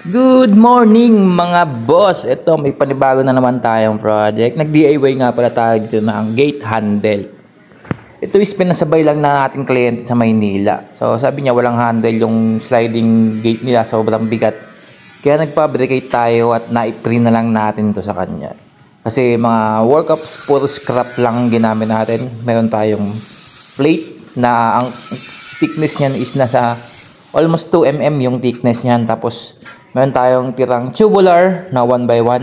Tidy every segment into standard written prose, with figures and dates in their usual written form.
Good morning mga boss! Ito may panibago na naman tayong project. Nag-DIY nga pala tayo dito ng gate handle. Ito is pinasabay lang na ating kliyente sa Maynila. So sabi niya walang handle yung sliding gate nila, sobrang bigat. Kaya nagpabricate tayo at na-print na lang natin to sa kanya. Kasi mga workups puro scrap lang ginamit natin. Meron tayong plate na ang thickness niyan is nasa almost 2 mm yung thickness niyan. Tapos meron tayong tirang tubular na 1x1.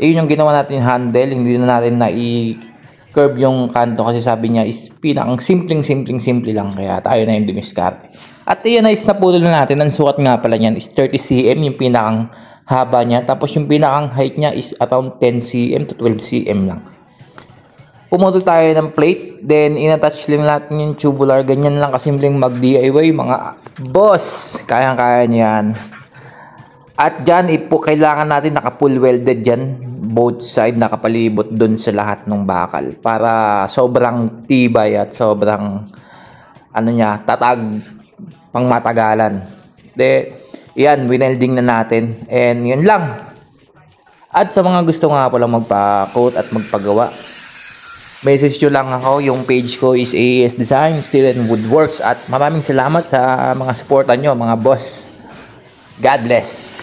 Yun yung ginawa natin handle. Hindi na natin na i-curve yung kanto kasi sabi niya is pinakang simple lang. Kaya tayo na yung dumiskarte. At iyan ay naputol na natin. Ang sukat nga pala niyan is 30 cm yung pinakang haba niya. Tapos yung pinakang height niya is around 10 cm to 12 cm lang. Pumutol tayo ng plate, then inattach lang natin yung tubular. Ganyan lang kasimpleng mag-DIY mga boss. Kayang-kaya niyan. At dyan, kailangan natin naka-full welded dyan. Both side nakapalibot dun sa lahat ng bakal. Para sobrang tibay at sobrang tatag pang matagalan. Yan, winelding na natin. And yun lang. At sa mga gusto nga pala magpa-coat at magpagawa, message nyo lang ako. Yung page ko is AES Design, Steel and Woodworks. At maraming salamat sa mga supportan nyo, mga boss. God bless.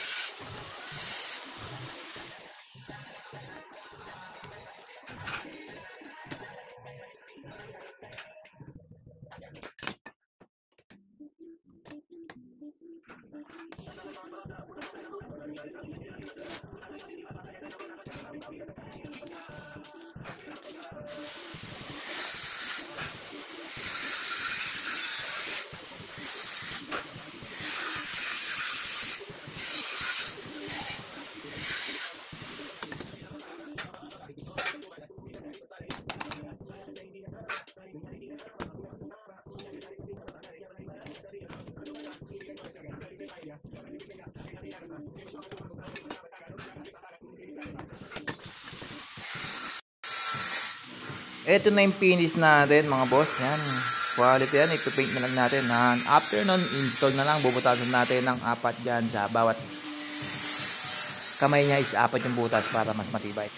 Ito na yung finish natin mga boss. Yan. Quality yan. Ipipaint na lang natin. After nun, install na lang. Bubutasan natin ng 4 dyan sa bawat kamay niya is 4 yung butas para mas matibay.